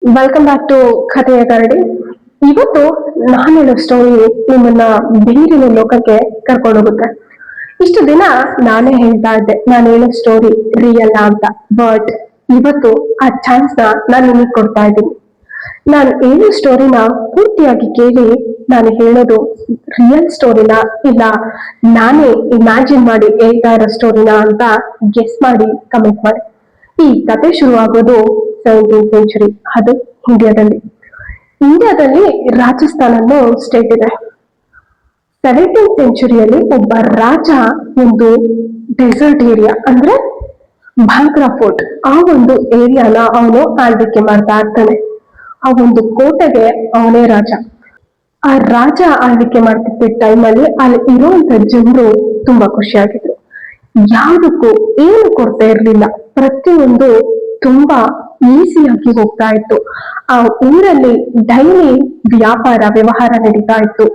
Welcome back to ಕಥೆಯ ಕರಡಿ. ಇವತ್ತು ನಾನು ಹೇಳೋ ಸ್ಟೋರಿ ನಿಮ್ಮನ್ನ ಬೇರಿನ ಲೋಕಕ್ಕೆ ಕರ್ಕೊಂಡು ಹೋಗುತ್ತೆ. ಇಷ್ಟು ದಿನ ನಾನೇ ಹೇಳ್ತಾ ಇದ್ದೆ ನಾನು ಹೇಳೋ ಸ್ಟೋರಿ ರಿಯಲ್ ಅಂತ. ಬಟ್ ಇವತ್ತು ಆ ಚಾನ್ಸ್ ನಾನು ನಿಮಗೆ ಕೊಡ್ತಾ ಇದ್ದೀನಿ. ನಾನು ಹೇಳೋ ಸ್ಟೋರಿನ ಪೂರ್ತಿಯಾಗಿ ಕೇಳಿ ನಾನು ಹೇಳೋದು ರಿಯಲ್ ಸ್ಟೋರಿನ ಇಲ್ಲ ನಾನೇ ಇಮ್ಯಾಜಿನ್ ಮಾಡಿ ಹೇಳ್ತಾ ಇರೋ ಸ್ಟೋರಿನ ಅಂತ ಗೆಸ್ ಮಾಡಿ ಕಮೆಂಟ್ ಮಾಡಿ. ಈ ಕತೆ ಶುರುವಾಗೋದು 17th ಸೆಂಚುರಿ, ಅದು ಇಂಡಿಯಾದಲ್ಲಿ. ಇಂಡಿಯಾದಲ್ಲಿ ರಾಜಸ್ಥಾನ ಅನ್ನೋ ಸ್ಟೇಟ್ ಇದೆ. 17th ಸೆಂಚುರಿಯಲ್ಲಿ ಒಬ್ಬ ರಾಜ ಒಂದು ಡೆಸರ್ಟ್ ಏರಿಯಾ ಅಂದ್ರೆ ಭಾಂಗ್ರಾ ಫೋರ್ಟ್ ಆ ಒಂದು ಏರಿಯಾನ ಅವನು ಆಳ್ವಿಕೆ ಮಾಡ್ತಾ ಇರ್ತಾನೆ. ಆ ಒಂದು ಕೋಟೆಗೆ ಅವನೇ ರಾಜ. ಆ ರಾಜ ಆಳ್ವಿಕೆ ಮಾಡ್ತಿದ್ದ ಟೈಮಲ್ಲಿ ಅಲ್ಲಿ ಇರುವಂತ ಜನರು ತುಂಬಾ ಖುಷಿಯಾಗಿದ್ರು. ಯಾವುದಕ್ಕೂ ಏನು ಕೊರತೆ ಇರಲಿಲ್ಲ. ಪ್ರತಿಯೊಂದು ತುಂಬಾ ಈಸಿಯಾಗಿ ಹೋಗ್ತಾ ಇತ್ತು. ಆ ಊರಲ್ಲಿ ಡೈಲಿ ವ್ಯಾಪಾರ ವ್ಯವಹಾರ ನಡೀತಾ ಇತ್ತು.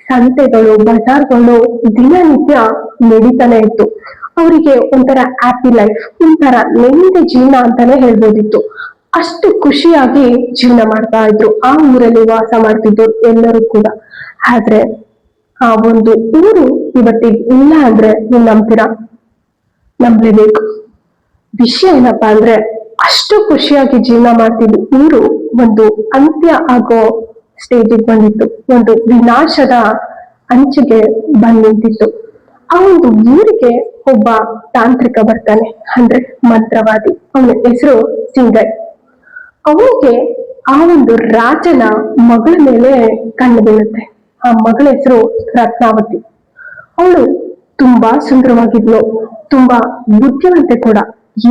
ಸಂತೆಗಳು ಬಜಾರ್ಗಳು ದಿನನಿತ್ಯ ನಡೀತಾನೆ ಇತ್ತು. ಅವರಿಗೆ ಒಂಥರ ಹ್ಯಾಪಿ ಲೈಫ್, ಒಂಥರ ನೆಮ್ಮದಿ ಜೀವನ ಅಂತಾನೆ ಹೇಳ್ಬೋದಿತ್ತು. ಅಷ್ಟು ಖುಷಿಯಾಗಿ ಜೀವನ ಮಾಡ್ತಾ ಇದ್ರು ಆ ಊರಲ್ಲಿ ವಾಸ ಮಾಡ್ತಿದ್ರು ಎಲ್ಲರೂ ಕೂಡ. ಆದ್ರೆ ಆ ಒಂದು ಊರು ಇವತ್ತಿಗೆ ಇಲ್ಲ ಅಂದ್ರೆ ನೀವು ನಂಬ್ತೀರಾ? ನಂಬಲೇಬೇಕು. ವಿಷಯ ಏನಪ್ಪಾ ಅಂದ್ರೆ ಅಷ್ಟು ಖುಷಿಯಾಗಿ ಜೀವನ ಮಾಡ್ತಿದ್ದು ಊರು ಒಂದು ಅಂತ್ಯ ಆಗೋ ಸ್ಟೇಜಿಗೆ ಬಂದಿತ್ತು. ಒಂದು ವಿನಾಶದ ಅಂಚಿಗೆ ಬಂದ್ ನಿಂತಿತ್ತು. ಆ ಒಂದು ಊರಿಗೆ ಒಬ್ಬ ತಾಂತ್ರಿಕ ಬರ್ತಾನೆ, ಅಂದ್ರೆ ಮಂತ್ರವಾದಿ. ಅವನ ಹೆಸರು ಸಿಂಗೈ. ಅವನಿಗೆ ಆ ಒಂದು ರಾಜನ ಮಗಳ ಮೇಲೆ ಕಣ್ಣು ಬೀಳುತ್ತೆ. ಆ ಮಗಳ ಹೆಸರು ರತ್ನಾವತಿ. ಅವಳು ತುಂಬಾ ಸುಂದರವಾಗಿದ್ಲು, ತುಂಬಾ ಬುದ್ಧಿವಂತೆ ಕೂಡ.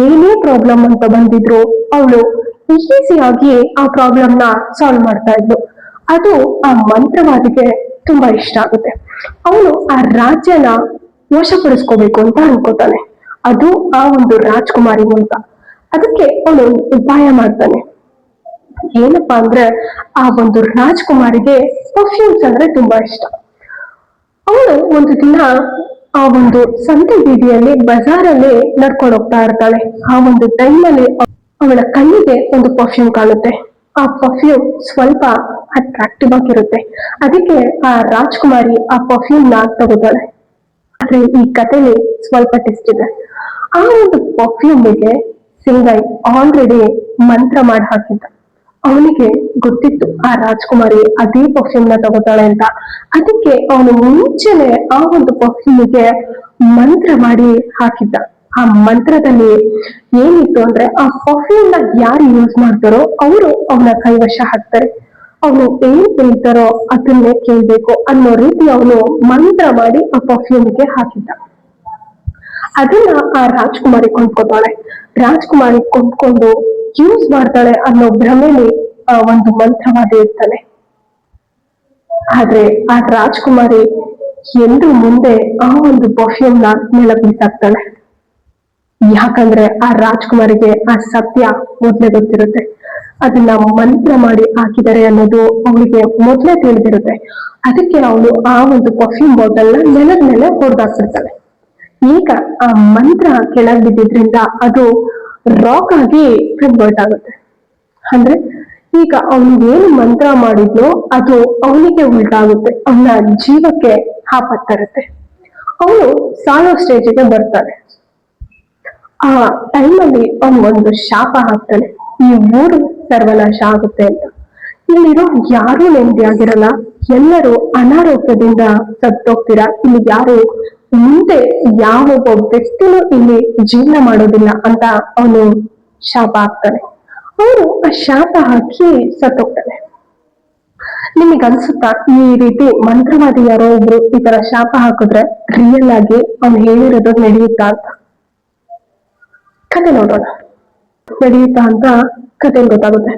ಏನೇ ಪ್ರಾಬ್ಲಮ್ ಅಂತ ಬಂದಿದ್ರು ಅವಳು ಈಸಿಯಾಗಿ ಆ ಪ್ರಾಬ್ಲಮ್ ನ ಸಾಲ್ವ್ ಮಾಡ್ತಾ ಇದ್ಲು. ಅದು ಆ ಮಂತ್ರವಾದಿಗೆ ತುಂಬಾ ಇಷ್ಟ ಆಗುತ್ತೆ. ಅವನು ಆ ರಾಜ್ಯನ ವಶಪಡಿಸ್ಕೋಬೇಕು ಅಂತ ಅನ್ಕೋತಾನೆ, ಅದು ಆ ಒಂದು ರಾಜ್ಕುಮಾರಿ ಮೂಲಕ. ಅದಕ್ಕೆ ಅವನು ಉಪಾಯ ಮಾಡ್ತಾನೆ. ಏನಪ್ಪಾ ಅಂದ್ರೆ ಆ ಒಂದು ರಾಜ್ಕುಮಾರಿಗೆ ಪರ್ಫ್ಯೂಮ್ಸ್ ಅಂದ್ರೆ ತುಂಬಾ ಇಷ್ಟ. ಅವಳು ಒಂದು ದಿನ ಆ ಒಂದು ಸಂತೆ ಬೀದಿಯಲ್ಲಿ ಬಜಾರಲ್ಲಿ ನಡ್ಕೊಂಡು ಹೋಗ್ತಾ ಇರ್ತಾಳೆ. ಆ ಒಂದು ಟೈಮಲ್ಲಿ ಅವಳ ಕಣ್ಣಿಗೆ ಒಂದು ಪರ್ಫ್ಯೂಮ್ ಕಾಣುತ್ತೆ. ಆ ಪರ್ಫ್ಯೂಮ್ ಸ್ವಲ್ಪ ಅಟ್ರಾಕ್ಟಿವ್ ಆಗಿರುತ್ತೆ. ಅದಕ್ಕೆ ಆ ರಾಜ್ಕುಮಾರಿ ಆ ಪರ್ಫ್ಯೂಮ್ ನ ತಗೋತಾಳೆ. ಆದ್ರೆ ಈ ಕಥೆಯಲ್ಲಿ ಸ್ವಲ್ಪ ಟೆಸ್ಟ್ ಇದೆ. ಆ ಒಂದು ಪರ್ಫ್ಯೂಮಿಗೆ ಸಿಂಗೈ ಆಲ್ರೆಡಿ ಮಂತ್ರ ಮಾಡಿ ಹಾಕಿದ್ದ. ಅವನಿಗೆ ಗೊತ್ತಿತ್ತು ಆ ರಾಜ್ಕುಮಾರಿ ಅದೇ ಪರ್ಫ್ಯೂಮ್ ನ ತಗೋತಾಳೆ ಅಂತ. ಅದಕ್ಕೆ ಅವನು ಮುಂಚೆನೆ ಆ ಒಂದು ಪರ್ಫ್ಯೂಮಿಗೆ ಮಂತ್ರ ಮಾಡಿ ಹಾಕಿದ್ದ. ಆ ಮಂತ್ರದಲ್ಲಿ ಏನಿತ್ತು ಅಂದ್ರೆ ಆ ಪರ್ಫ್ಯೂಮ್ ನ ಯಾರು ಯೂಸ್ ಮಾಡ್ತಾರೋ ಅವರು ಅವನ ಕೈವಶ ಹಾಕ್ತಾರೆ. ಅವನು ಏನ್ ಕೇಳ್ತಾರೋ ಅದನ್ನೇ ಕೇಳ್ಬೇಕು ಅನ್ನೋ ರೀತಿ ಅವನು ಮಂತ್ರ ಮಾಡಿ ಆ ಪರ್ಫ್ಯೂಮ್ಗೆ ಹಾಕಿದ್ದ. ಅದನ್ನ ಆ ರಾಜ್ಕುಮಾರಿ ಕೊಂಡ್ಕೊತಾಳೆ. ರಾಜ್ಕುಮಾರಿ ಕೊಂಡ್ಕೊಂಡು ಯೂಸ್ ಮಾಡ್ತಾಳೆ ಅನ್ನೋ ಭ್ರಮೆಯಲ್ಲಿ ಆ ಒಂದು ಮಂತ್ರವಾದಿ ಇರ್ತಾನೆ. ಆದ್ರೆ ಆ ರಾಜ್ಕುಮಾರಿ ಎಂದು ಮುಂದೆ ಆ ಒಂದು ಪರ್ಫ್ಯೂಮ್ ನ ನೆಲ ಬೀಸಾಕ್ತಾಳೆ. ಯಾಕಂದ್ರೆ ಆ ರಾಜ್ಕುಮಾರಿಗೆ ಆ ಸತ್ಯ ಮೊದ್ಲೇ ಗೊತ್ತಿರುತ್ತೆ. ಅದನ್ನ ಮಂತ್ರ ಮಾಡಿ ಹಾಕಿದ್ದಾರೆ ಅನ್ನೋದು ಅವಳಿಗೆ ಮೊದ್ಲೇ ತಿಳಿದಿರುತ್ತೆ. ಅದಕ್ಕೆ ಅವಳು ಆ ಒಂದು ಪರ್ಫ್ಯೂಮ್ ಬಾಟಲ್ ನ ನೆಲದ ಮೇಲೆ ಹೊಡೆದಾಕ್ಬಿಡ್ತಾಳೆ. ಈಗ ಆ ಮಂತ್ರ ಕೆಳಗ್ ಬಿದ್ದಿದ್ರಿಂದ ಅದು ರಾಕ್ ಆಗಿ ಕನ್ವರ್ಟ್ ಆಗುತ್ತೆ. ಅಂದ್ರೆ ಈಗ ಅವನು ಏನು ಮಂತ್ರ ಮಾಡಿದ್ನೋ ಅದು ಅವನಿಗೆ ಉಲ್ಟಾಗುತ್ತೆ, ಅವನ ಜೀವಕ್ಕೆ ಆಪತ್ತರುತ್ತೆ. ಅವನು ಸಾಯೋ ಸ್ಟೇಜಿಗೆ ಬರ್ತಾನೆ. ಆ ಟೈಮಲ್ಲಿ ಅವನು ಒಂದು ಶಾಪ ಹಾಕ್ತಾನೆ, ಈ ಊರು ಸರ್ವನಾಶ ಆಗುತ್ತೆ ಅಂತ. ಇಲ್ಲಿರೋ ಯಾರೂ ನೆಮ್ಮದಿಯಾಗಿರಲ್ಲ, ಎಲ್ಲರೂ ಅನಾರೋಗ್ಯದಿಂದ ಸತ್ತೋಗ್ತೀರಾ. ಇಲ್ಲಿ ಯಾರು ಮುಂದೆ ಯಾವ ಒಬ್ಬ ವ್ಯಕ್ತಿನೂ ಇಲ್ಲಿ ಜೀವನ ಮಾಡೋದಿಲ್ಲ ಅಂತ ಅವನು ಶಾಪ ಹಾಕ್ತಾನೆ. ಅವನು ಆ ಶಾಪ ಹಾಕಿ ಸತ್ತೋಗ್ತಾನೆ. ನಿಮಗೆ ಅನ್ಸುತ್ತಾ ಈ ರೀತಿ ಮಂತ್ರವಾದಿ ಯಾರೋ ಒಬ್ರು ಈ ತರ ಶಾಪ ಹಾಕಿದ್ರೆ ರಿಯಲ್ ಆಗಿ ಅವ್ನು ಹೇಳಿರೋದು ನಡೆಯುತ್ತಾ ಅಂತ? ಕತೆ ನೋಡೋಣ. ನಡೆಯುತ್ತಾ ಅಂತ ಕತೆ ಗೊತ್ತಾಗುತ್ತೆ.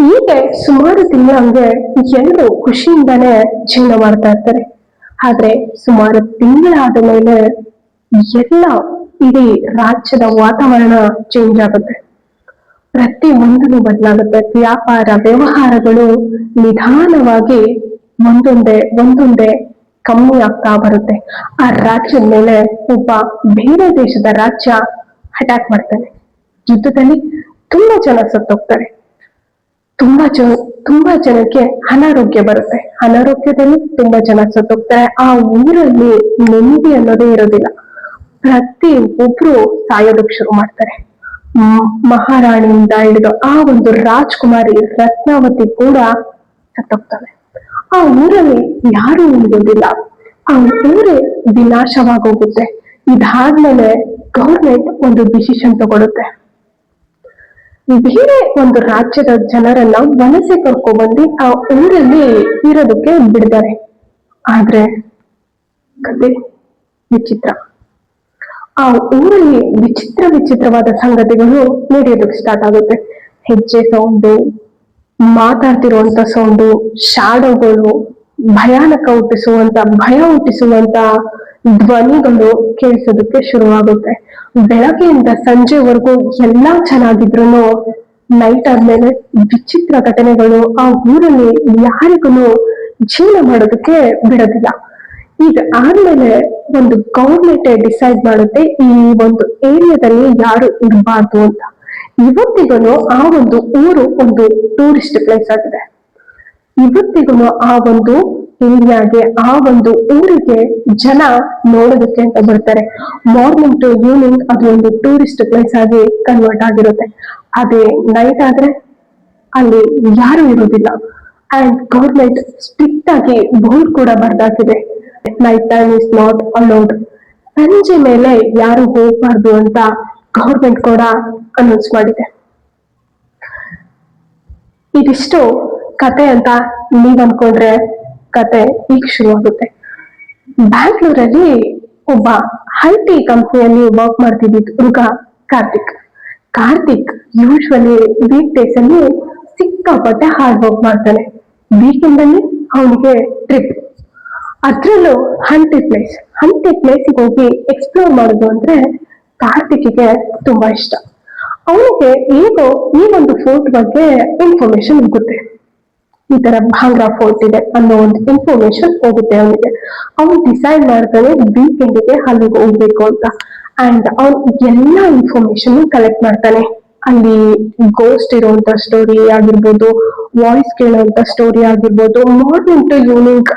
ಹೀಗೆ ಸುಮಾರು ತಿಂಗಳಂಗೆ ಎಲ್ಲರೂ ಖುಷಿಯಿಂದಾನೇ ಜೀವನ ಮಾಡ್ತಾ ಇರ್ತಾರೆ. ಆದ್ರೆ ಸುಮಾರು ತಿಂಗಳಾದ ಮೇಲೆ ಎಲ್ಲ ಇಡೀ ರಾಜ್ಯದ ವಾತಾವರಣ ಚೇಂಜ್ ಆಗುತ್ತೆ. ಪ್ರತಿ ಒಂದನ್ನು ಬದಲಾಗುತ್ತೆ. ವ್ಯಾಪಾರ ವ್ಯವಹಾರಗಳು ನಿಧಾನವಾಗಿ ಒಂದೊಂದೇ ಕಮ್ಮಿ ಆಗ್ತಾ ಬರುತ್ತೆ. ಆ ರಾಜ್ಯದ ಮೇಲೆ ಒಬ್ಬ ಬೇರೆ ದೇಶದ ರಾಜ್ಯ ಅಟ್ಯಾಕ್ ಮಾಡ್ತಾನೆ. ಯುದ್ಧದಲ್ಲಿ ತುಂಬಾ ಜನ ಸತ್ತೋಗ್ತಾರೆ. ತುಂಬಾ ಜನಕ್ಕೆ ಅನಾರೋಗ್ಯ ಬರುತ್ತೆ. ಅನಾರೋಗ್ಯದಲ್ಲಿ ತುಂಬಾ ಜನ ಸತ್ತೋಗ್ತಾರೆ. ಆ ಊರಲ್ಲಿ ನೆಮ್ಮದಿ ಅನ್ನೋದೇ ಇರೋದಿಲ್ಲ. ಪ್ರತಿ ಒಬ್ರು ಸಾಯೋದಕ್ಕೆ ಶುರು ಮಾಡ್ತಾರೆ. ಮಹಾರಾಣಿಯಿಂದ ಹಿಡಿದು ಆ ಒಂದು ರಾಜ್ಕುಮಾರಿ ರತ್ನಾವತಿ ಕೂಡ ಸತ್ತೋಗ್ತಾಳೆ. ಆ ಊರಲ್ಲಿ ಯಾರು ಉಳಿಯೋದಿಲ್ಲ. ಆ ಊರೇ ವಿನಾಶವಾಗೋಗುತ್ತೆ. ಇದಾದ್ಮೇಲೆ ಗೌರ್ಮೆಂಟ್ ಒಂದು ಡಿಸಿಷನ್ ತಗೊಳುತ್ತೆ. ಬೇರೆ ಒಂದು ರಾಜ್ಯದ ಜನರನ್ನ ವಲಸೆ ಕರ್ಕೊಂಡ್ಬಂದು ಆ ಊರಲ್ಲಿ ಇರೋದಕ್ಕೆ ಬಿಡ್ತಾರೆ. ಆದ್ರೆ ಕತೆ ವಿಚಿತ್ರ. ಆ ಊರಲ್ಲಿ ವಿಚಿತ್ರವಾದ ಸಂಗತಿಗಳು ನಡೆಯೋದಕ್ಕೆ ಸ್ಟಾರ್ಟ್ ಆಗುತ್ತೆ. ಹೆಜ್ಜೆ ಸೌಂಡು, ಮಾತಾಡ್ತಿರುವಂತ ಸೌಂಡು, ಶಾಡೋಗಳು, ಭಯ ಹುಟ್ಟಿಸುವಂತ ಧ್ವನಿಗಳು ಕೇಳಿಸೋದಕ್ಕೆ ಶುರುವಾಗುತ್ತೆ. ಬೆಳಗ್ಗೆಯಿಂದ ಸಂಜೆವರೆಗೂ ಎಲ್ಲಾ ಚೆನ್ನಾಗಿದ್ರು ನೈಟ್ ಆದ್ಮೇಲೆ ವಿಚಿತ್ರ ಘಟನೆಗಳು ಆ ಊರಲ್ಲಿ ಯಾರಿಗೂ ಜೀವನ ಮಾಡೋದಕ್ಕೆ ಬಿಡೋದಿಲ್ಲ. ಈಗ ಆದ್ಮೇಲೆ ಒಂದು ಗೌರ್ಮೆಂಟ್ ಡಿಸೈಡ್ ಮಾಡುತ್ತೆ ಈ ಒಂದು ಏರಿಯಾದಲ್ಲಿ ಯಾರು ಇರಬಾರ್ದು ಅಂತ. ಇವತ್ತಿಗೂ ಆ ಒಂದು ಊರು ಒಂದು ಟೂರಿಸ್ಟ್ ಪ್ಲೇಸ್ ಆಗಿದೆ. ಇವತ್ತಿಗೂ ಆ ಒಂದು ಏರಿಯಾಗೆ, ಆ ಒಂದು ಊರಿಗೆ ಜನ ನೋಡೋದಕ್ಕೆ ಅಂತ ಬರ್ತಾರೆ. ಮಾರ್ನಿಂಗ್ ಟು ಈವ್ನಿಂಗ್ ಅದು ಒಂದು ಟೂರಿಸ್ಟ್ ಪ್ಲೇಸ್ ಆಗಿ ಕನ್ವರ್ಟ್ ಆಗಿರುತ್ತೆ. ಅದೇ ನೈಟ್ ಆದ್ರೆ ಅಲ್ಲಿ ಯಾರು ಇರುವುದಿಲ್ಲ. ಅಂಡ್ ಗೌರ್ಮೆಂಟ್ ಸ್ಟ್ರಿಕ್ಟ್ ಆಗಿ ಬೋರ್ಡ್ ಕೂಡ ಬರ್ದಾಕಿದೆ, night time is not allowed. ಸಂಜೆ ಮೇಲೆ ಯಾರು ಹೋಗ್ಬಾರ್ದು ಅಂತ ಗೌರ್ಮೆಂಟ್ ಕೂಡ ಅನೌನ್ಸ್ ಮಾಡಿದೆ. ಇದಿಷ್ಟು ಕತೆ ಅಂತ ನೀವ್ ಅನ್ಕೊಂಡ್ರೆ ಕತೆ ಈಗ ಶುರು ಆಗುತ್ತೆ. ಬ್ಯಾಂಗ್ಳೂರಲ್ಲಿ ಒಬ್ಬ IT ಕಂಪ್ನಿಯಲ್ಲಿ ವರ್ಕ್ ಮಾಡ್ತಿದ್ದ ಹುಡುಗ ಕಾರ್ತಿಕ್ ಯೂಶ್ವಲಿ ವೀಕ್ ಡೇಸ್ ಅಲ್ಲಿ ಸಿಕ್ಕಾಪಟ್ಟೆ ಹಾರ್ಡ್ ವರ್ಕ್ ಮಾಡ್ತಾನೆ. ವೀಕೆಂಡ್ ಅಲ್ಲಿ ಅವನಿಗೆ ಟ್ರಿಪ್, ಅದ್ರಲ್ಲೂ ಹಂಟಿ ಪ್ಲೇಸಿಗೆ ಹೋಗಿ ಎಕ್ಸ್ಪ್ಲೋರ್ ಮಾಡೋದು ಅಂದ್ರೆ ಕಾರ್ತಿಕ್ಗೆ ತುಂಬಾ ಇಷ್ಟ. ಅವನಿಗೆ ಹೇಗೋ ಈ ಒಂದು ಫೋರ್ಟ್ ಬಗ್ಗೆ ಇನ್ಫಾರ್ಮೇಶನ್ ಹೋಗುತ್ತೆ. ಈ ತರ ಭಾಂಗ್ರಾ ಫೋರ್ಟ್ ಇದೆ ಅನ್ನೋ ಒಂದು ಇನ್ಫಾರ್ಮೇಶನ್ ಹೋಗುತ್ತೆ ಅವನಿಗೆ. ಅವನು ಡಿಸೈಡ್ ಮಾಡ್ತಾನೆ ವೀಕೆಂಡ್ಗೆ ಅಲ್ಲಿಗೆ ಹೋಗ್ಬೇಕು ಅಂತ. ಅಂಡ್ ಅವ್ನು ಎಲ್ಲಾ ಇನ್ಫಾರ್ಮೇಶನ್ ಕಲೆಕ್ಟ್ ಮಾಡ್ತಾನೆ. ಅಲ್ಲಿ ಗೋಸ್ಟ್ ಇರುವಂತ ಸ್ಟೋರಿ ಆಗಿರ್ಬೋದು, ವಾಯ್ಸ್ ಕೇಳುವಂತ ಸ್ಟೋರಿ ಆಗಿರ್ಬೋದು, morning to evening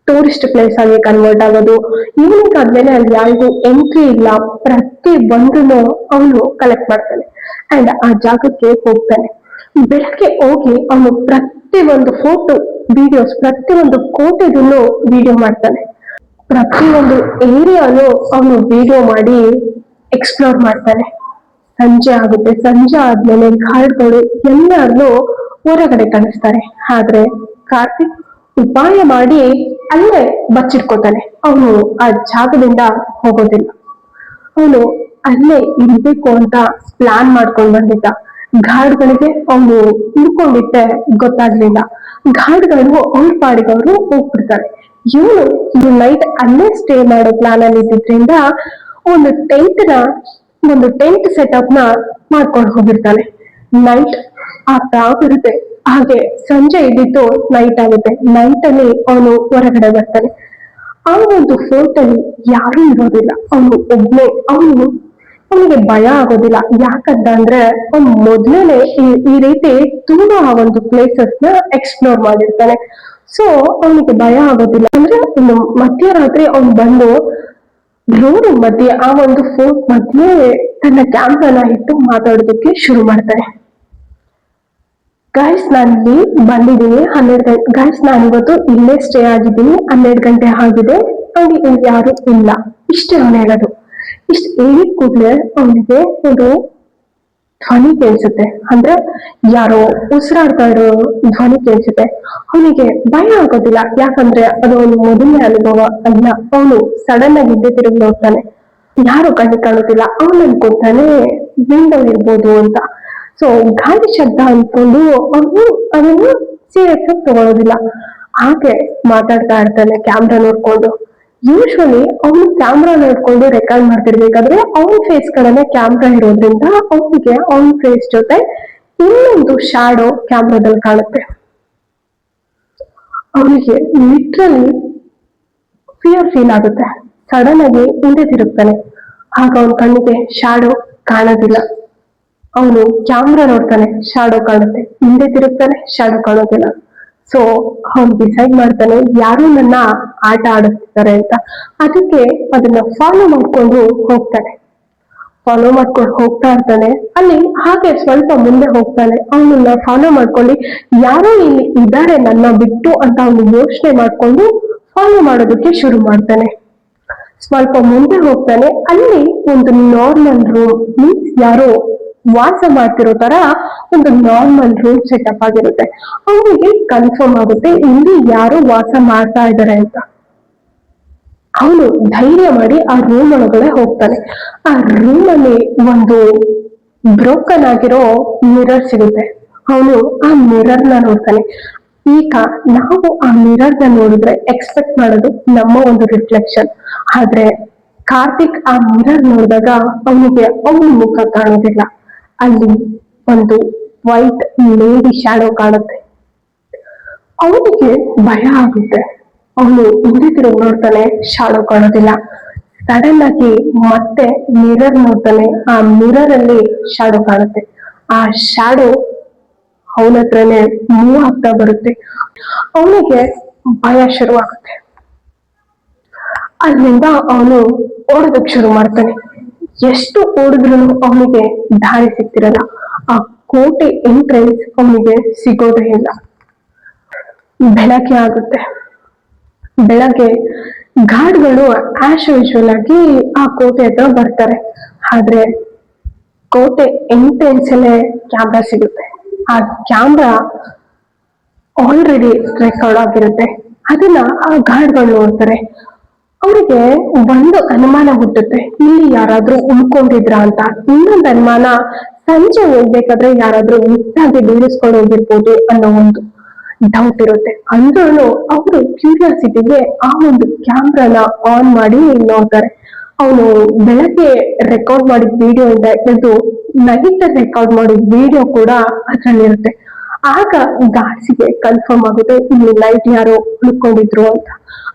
tourist place ಆಗಿ ಕನ್ವರ್ಟ್ ಆಗೋದು. ಈವ್ನಿಂಗ್ ಆದ್ಮೇಲೆ ಅಲ್ಲಿ ಯಾರಿಗೂ ಎಂಟ್ರಿ ಇಲ್ಲ, ಪ್ರತಿ ಒಂದನ್ನು ಅವನು ಕಲೆಕ್ಟ್ ಮಾಡ್ತಾನೆ. ಅಂಡ್ ಆ ಜಾಗಕ್ಕೆ ಹೋಗ್ತಾನೆ. ಬೆಳಗ್ಗೆ ಹೋಗಿ ಅವನು ಪ್ರತಿ ಒಂದು ಫೋಟೋ ವಿಡಿಯೋಸ್, ಪ್ರತಿ ಒಂದು ಕೋಟೆದನ್ನು ವಿಡಿಯೋ ಮಾಡ್ತಾನೆ. ಪ್ರತಿ ಒಂದು ಏರಿಯಾನು ಅವನು ವಿಡಿಯೋ ಮಾಡಿ ಎಕ್ಸ್ಪ್ಲೋರ್ ಮಾಡ್ತಾನೆ. ಸಂಜೆ ಆಗುತ್ತೆ. ಸಂಜೆ ಆದ್ಮೇಲೆ ಗಾರ್ಡ್ಗಳು ಎಲ್ಲಾರನ್ನು ಹೊರಗಡೆ ಕಳಿಸ್ತಾರೆ. ಆದ್ರೆ ಕಾರ್ತಿಕ್ ಉಪಾಯ ಮಾಡಿ ಅಲ್ಲೇ ಬಚ್ಚಿಟ್ಕೋತಾನೆ. ಅವನು ಆ ಜಾಗದಿಂದ ಹೋಗೋದಿಲ್ಲ. ಅವನು ಅಲ್ಲೇ ಇರ್ಬೇಕು ಅಂತ ಪ್ಲಾನ್ ಮಾಡ್ಕೊಂಡು ಬಂದಿದ್ದ. ಗಾರ್ಡ್ಗಳಿಗೆ ಅವನು ಇಳ್ಕೊಂಡಿದ್ದೆ ಗೊತ್ತಾಗ್ಲಿಲ್ಲ. ಗಾರ್ಡ್ಗಳು ಅವ್ರ ಪಾಡಿಗೆ ಅವರು ಹೋಗ್ಬಿಡ್ತಾರೆ. ಇವನು ನೈಟ್ ಅಲ್ಲೇ ಸ್ಟೇ ಮಾಡೋ ಪ್ಲಾನ್ ಅಲ್ಲಿ ಇದ್ದಿದ್ರಿಂದ ಒಂದು ಟೆಂಟ್ ಸೆಟಪ್ ನ ಮಾಡ್ಕೊಂಡು ಹೋಗಿರ್ತಾನೆ. ನೈಟ್ ಆಗ್ತಾ ಬರುತ್ತೆ. ಹಾಗೆ ಸಂಜೆ ಇದ್ದಿದ್ದು ನೈಟ್ ಆಗುತ್ತೆ. ನೈಟ್ ಅಲ್ಲಿ ಅವನು ಹೊರಗಡೆ ಬರ್ತಾನೆ. ಆ ಒಂದು ಫೋರ್ಟ್ ಅಲ್ಲಿ ಯಾರು ಇರೋದಿಲ್ಲ. ಅವನು ಒಬ್ನೇ. ಅವನಿಗೆ ಭಯ ಆಗೋದಿಲ್ಲ. ಯಾಕಂತಂದ್ರೆ ಅವ್ನು ಮೊದ್ಲೇನೆ ಈ ರೀತಿ ತುಂಬಾ ಒಂದು ಪ್ಲೇಸಸ್ ನ ಎಕ್ಸ್ಪ್ಲೋರ್ ಮಾಡಿರ್ತಾನೆ. ಸೊ ಅವನಿಗೆ ಭಯ ಆಗೋದಿಲ್ಲ. ಅಂದ್ರೆ ಇನ್ನು ಮಧ್ಯರಾತ್ರಿ ಅವ್ನು ಬಂದು ರೋಡ್ ಮಧ್ಯೆ ಆ ಒಂದು ಫೋರ್ಟ್ ಮಧ್ಯೆ ತನ್ನ ಕ್ಯಾಮ್ರಾನ ಇಟ್ಟು ಮಾತಾಡೋದಕ್ಕೆ ಶುರು ಮಾಡ್ತಾನೆ. ಗೈಸ್, ನಾನಿಲ್ಲಿ ಬಂದಿದ್ದೀನಿ 12 ಗಂಟೆ. ಗೈಸ್, ನಾನಿವತ್ತು ಇಲ್ಲೇ ಸ್ಟೇ ಆಗಿದ್ದೀನಿ. 12 ಗಂಟೆ ಆಗಿದೆ. ಅಲ್ಲಿ ಯಾರು ಇಲ್ಲ. ಇಷ್ಟೇ ಅವನು ಹೇಳೋದು. ಇಷ್ಟು ಹೇಳಿದ ಕೂಡಲೇ ಅವನಿಗೆ ಒಂದು ಧ್ವನಿ ಕೇಳಿಸುತ್ತೆ. ಅಂದ್ರೆ ಯಾರೋ ಉಸಿರಾಡ್ತಾ ಇರೋ ಧ್ವನಿ ಕೇಳಿಸುತ್ತೆ. ಅವನಿಗೆ ಭಯ ಆಗೋದಿಲ್ಲ. ಯಾಕಂದ್ರೆ ಅದು ಅವನು ಮೊದಲನೇ ಅನುಭವ ಅಲ್ಲ. ಅವನು ಸಡನ್ ಆಗಿ ಹಿಂದೆ ತಿರುಗಿ ನೋಡ್ತಾನೆ. ಯಾರು ಕಣ್ಣು ಕಾಣುತ್ತಿಲ್ಲ. ಅವನು ಅನ್ಕೊತಾನೆ ವಿಂಡೋ ಇರ್ಬೋದು ಅಂತ. ಸೊ ಗಾಳಿ ಶಬ್ದ ಅನ್ಕೊಂಡು ಅವನು ಅದನ್ನು ಸೀರಿಯಸ್ ಆಗಿ ತಗೊಳ್ಳೋದಿಲ್ಲ. ಹಾಗೆ ಮಾತಾಡ್ತಾ ಇರ್ತಾನೆ ಕ್ಯಾಮ್ರಾ ನೋಡ್ಕೊಂಡು. ಯೂಶ್ವಲಿ ಅವನು ಕ್ಯಾಮ್ರಾ ನೋಡ್ಕೊಂಡು ರೆಕಾರ್ಡ್ ಮಾಡ್ತಿರ್ಬೇಕಾದ್ರೆ ಅವನ ಫೇಸ್ ಕಡೆನೆ ಕ್ಯಾಮ್ರಾ ಇರೋದ್ರಿಂದ ಅವನಿಗೆ ಅವನ ಫೇಸ್ ಜೊತೆ ಇನ್ನೊಂದು ಶಾಡೋ ಕ್ಯಾಮ್ರಾದಲ್ಲಿ ಕಾಣುತ್ತೆ. ಅವನಿಗೆ ಲಿಟ್ರಲಿ ಫೀಲ್ ಆಗುತ್ತೆ. ಸಡನ್ ಆಗಿ ಹಿಂದೆ ತಿರುಗ್ತಾನೆ. ಆಗ ಅವನ ಕಣ್ಣಿಗೆ ಶಾಡೋ ಕಾಣೋದಿಲ್ಲ. ಅವನು ಕ್ಯಾಮ್ರಾ ನೋಡ್ತಾನೆ, ಶಾಡೋ ಕಾಣುತ್ತೆ, ಹಿಂದೆ ತಿರುಗ್ತಾನೆ, ಶಾಡೋ ಕಾಣೋದಿಲ್ಲ. ಸೊ ಅವನು ಡಿಸೈಡ್ ಮಾಡ್ತಾನೆ ಯಾರು ನನ್ನ ಆಟ ಆಡಿಸ್ತಿದ್ದಾರೆ ಅಂತ. ಅದಕ್ಕೆ ಅದನ್ನ ಫಾಲೋ ಮಾಡ್ಕೊಂಡು ಹೋಗ್ತಾನೆ. ಫಾಲೋ ಮಾಡ್ಕೊಂಡು ಹೋಗ್ತಾ ಇರ್ತಾನೆ. ಅಲ್ಲಿ ಹಾಗೆ ಸ್ವಲ್ಪ ಮುಂದೆ ಹೋಗ್ತಾನೆ. ಅವನನ್ನ ಫಾಲೋ ಮಾಡ್ಕೊಂಡು ಯಾರೋ ಇಲ್ಲಿ ಇದ್ದಾರೆ ನನ್ನ ಬಿಟ್ಟು ಅಂತ ಅವನು ಯೋಚನೆ ಮಾಡ್ಕೊಂಡು ಫಾಲೋ ಮಾಡೋದಕ್ಕೆ ಶುರು ಮಾಡ್ತಾನೆ. ಸ್ವಲ್ಪ ಮುಂದೆ ಹೋಗ್ತಾನೆ. ಅಲ್ಲಿ ಒಂದು ನಾರ್ಮಲ್ ರೂಮ್, ಮೀನ್ಸ್ ಯಾರೋ ವಾಸ ಮಾಡ್ತಿರೋ ತರ ಒಂದು ನಾರ್ಮಲ್ ರೂಮ್ ಸೆಟಪ್ ಆಗಿರುತ್ತೆ. ಅವನಿಗೆ ಕನ್ಫರ್ಮ್ ಆಗುತ್ತೆ ಇಲ್ಲಿ ಯಾರೋ ವಾಸ ಮಾಡ್ತಾ ಇದ್ದಾರೆ ಅಂತ. ಅವನು ಧೈರ್ಯ ಮಾಡಿ ಆ ರೂಮ್ ಒಳಗಡೆ ಹೋಗ್ತಾನೆ. ಆ ರೂಮ್ ಅಲ್ಲಿ ಒಂದು ಬ್ರೋಕನ್ ಆಗಿರೋ ಮಿರರ್ ಸಿಗುತ್ತೆ. ಅವನು ಆ ಮಿರರ್ ನ ನೋಡ್ತಾನೆ. ಈಗ ನಾವು ಆ ಮಿರರ್ ನ ನೋಡಿದ್ರೆ ಎಕ್ಸ್ಪೆಕ್ಟ್ ಮಾಡೋದು ನಮ್ಮ ಒಂದು ರಿಫ್ಲೆಕ್ಷನ್. ಆದ್ರೆ ಕಾರ್ತಿಕ್ ಆ ಮಿರರ್ ನೋಡಿದಾಗ ಅವನಿಗೆ ಅವನ ಮುಖ ಕಾಣೋದಿಲ್ಲ. ಅಲ್ಲಿ ಒಂದು ವೈಟ್ ಲೇಡಿ ಶಾಡೋ ಕಾಣುತ್ತೆ. ಅವನಿಗೆ ಭಯ ಆಗುತ್ತೆ. ಅವನು ಹಿಂದೆ ತಿರುಗಿ ನೋಡ್ತಾನೆ, ಶಾಡೋ ಕಾಣೋದಿಲ್ಲ. ಸಡನ್ ಆಗಿ ಮತ್ತೆ ಮಿರರ್ ನೋಡ್ತಾನೆ. ಆ ಮಿರರ್ ಅಲ್ಲಿ ಶಾಡೋ ಕಾಣುತ್ತೆ. ಆ ಶಾಡೋ ಅವನ ಹತ್ರನೇ ಮೂವ್ ಆಗ್ತಾ ಬರುತ್ತೆ. ಅವನಿಗೆ ಭಯ ಶುರುವಾಗುತ್ತೆ. ಅಲ್ಲಿಂದ ಅವನು ಓಡೋದಕ್ಕೆ ಶುರು ಮಾಡ್ತಾನೆ. ಎಷ್ಟು ಓಡಿದ್ರು ಅವನಿಗೆ ದಾರಿ ಸಿಗ್ತಿರಲ್ಲ. ಆ ಕೋಟೆ ಎಂಟ್ರೆನ್ಸ್ ಅವನಿಗೆ ಸಿಗೋದೇ ಇಲ್ಲ. ಬೆಳಗ್ಗೆ ಆಗುತ್ತೆ. ಬೆಳಗ್ಗೆ ಗಾರ್ಡ್ಗಳು ಆಸ್ ಯೂಶುವಲ್ ಆಗಿ ಆ ಕೋಟೆ ಹತ್ರ ಬರ್ತಾರೆ. ಆದ್ರೆ ಕೋಟೆ ಎಂಟ್ರೆನ್ಸ್ ಅಲ್ಲೇ ಕ್ಯಾಮ್ರಾ ಸಿಗುತ್ತೆ. ಆ ಕ್ಯಾಮ್ರಾ ಆಲ್ರೆಡಿ ರೆಕಾರ್ಡ್ ಆಗಿರುತ್ತೆ. ಅದನ್ನ ಆ ಗಾರ್ಡ್ಗಳು ನೋಡ್ತಾರೆ. ಅವರಿಗೆ ಒಂದು ಅನುಮಾನ ಹುಟ್ಟುತ್ತೆ, ಇಲ್ಲಿ ಯಾರಾದ್ರೂ ಉಳ್ಕೊಂಡಿದ್ರ ಅಂತ. ಇನ್ನೊಂದು ಅನುಮಾನ, ಸಂಜೆ ಹೋಗ್ಬೇಕಾದ್ರೆ ಯಾರಾದ್ರೂ ಮುಟ್ಟಾಗಿ ಬೀಳಿಸ್ಕೊಂಡು ಹೋಗಿರ್ಬೋದು ಅನ್ನೋ ಒಂದು ಡೌಟ್ ಇರುತ್ತೆ. ಅಂದ್ರೂ ಅವರು ಕ್ಯೂರಿಯಾಸಿಟಿಗೆ ಆ ಒಂದು ಕ್ಯಾಮ್ರಾನ ಆನ್ ಮಾಡಿ ನೋಡ್ತಾರೆ. ಅವನು ಬೆಳಗ್ಗೆ ರೆಕಾರ್ಡ್ ಮಾಡಿದ ವಿಡಿಯೋ ಇಂದ ಇದು ನೈಟ್ ರೆಕಾರ್ಡ್ ಮಾಡಿದ ವಿಡಿಯೋ ಕೂಡ ಅದ್ರಲ್ಲಿರುತ್ತೆ. ಆಗ ಗಾಡ್ಸಿಗೆ ಕನ್ಫರ್ಮ್ ಆಗುತ್ತೆ ಇಲ್ಲಿ ನೈಟ್ ಯಾರೋ ಉಳ್ಕೊಂಡಿದ್ರು ಅಂತ.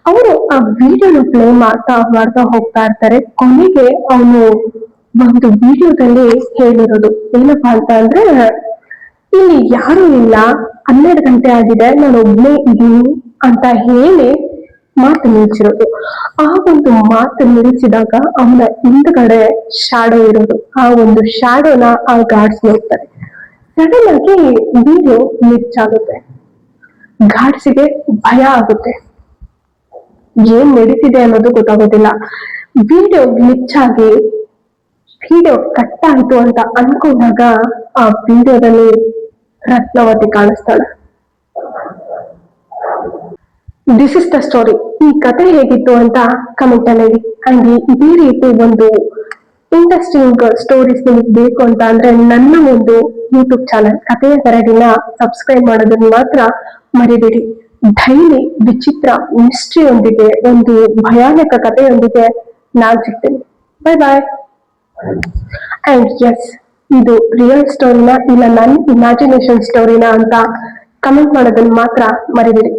ಅವರು ಆ ವಿಡಿಯೋನ ಪ್ಲೇ ಮಾಡ್ತಾ ಹೋಗ್ತಾ ಇರ್ತಾರೆ. ಕೊನೆಗೆ ಅವನು ಒಂದು ವಿಡಿಯೋದಲ್ಲಿ ಹೇಳಿರೋದು ಏನಪ್ಪಾ ಅಂತ ಅಂದ್ರೆ, ಇಲ್ಲಿ ಯಾರು ಇಲ್ಲ, 12 ಗಂಟೆ ಆಗಿದೆ, ನಾನು ಒಬ್ನೇ ಇದ್ದೀನಿ ಅಂತ ಹೇಳಿ ಮಾತು ನಿಲ್ಸಿರೋದು. ಆ ಒಂದು ಮಾತು ನಿಲ್ಸಿದಾಗ ಅವನ ಹಿಂದ್ಗಡೆ ಶಾಡೋ ಇರೋದು. ಆ ಒಂದು ಶಾಡೋನ ಆ ಗಾರ್ಡ್ಸ್ ನೋಡ್ತಾರೆ. ಸಡನ್ ಆಗಿ ವಿಡಿಯೋ ಗ್ಲಿಚ್ ಆಗುತ್ತೆ. ಗಾರ್ಡ್ಸಿಗೆ ಭಯ ಆಗುತ್ತೆ. ಏನ್ ನಡೀತಿದೆ ಅನ್ನೋದು ಗೊತ್ತಾಗೋದಿಲ್ಲ. ವಿಡಿಯೋ ಗ್ಲಿಚ್ ಆಗಿ ವಿಡಿಯೋ ಕಟ್ ಆಯ್ತು ಅಂತ ಅನ್ಕೊಂಡಾಗ ಆ ವಿಡಿಯೋದಲ್ಲಿ ರತ್ನಾವತಿ ಕಾಣಿಸ್ತಾಳೆ. This is the story. ಈ ಕತೆ ಹೇಗಿತ್ತು ಅಂತ ಕಮೆಂಟ್ ಅಲ್ಲಿ ಹೇಳಿ. ಅಂಡ್ ಇದೇ ರೀತಿ ಒಂದು ಇಂಟ್ರೆಸ್ಟಿಂಗ್ ಸ್ಟೋರೀಸ್ ನಿಮಗೆ ಬೇಕು ಅಂತ ಅಂದ್ರೆ ನನ್ನ ಒಂದು ಯೂಟ್ಯೂಬ್ ಚಾನಲ್ ಕಥೆಯ ಕರಡಿನ ಸಬ್ಸ್ಕ್ರೈಬ್ ಮಾಡೋದನ್ನ ಮಾತ್ರ ಮರಿಬೇಡಿ. ಡೈಲಿ ವಿಚಿತ್ರ ಮಿಸ್ಟ್ರಿಯೊಂದಿಗೆ, ಒಂದು ಭಯಾನಕ ಕಥೆಯೊಂದಿಗೆ ನಾನ್ ಸಿಗ್ತೀನಿ. Bye bye. ಅಂಡ್ ಎಸ್, ಇದು ರಿಯಲ್ ಸ್ಟೋರಿನ ಇಲ್ಲ ನನ್ನ ಇಮ್ಯಾಜಿನೇಷನ್ ಸ್ಟೋರಿನ ಅಂತ ಕಮೆಂಟ್ ಮಾಡೋದನ್ನ ಮಾತ್ರ ಮರಿಬೇಡಿ.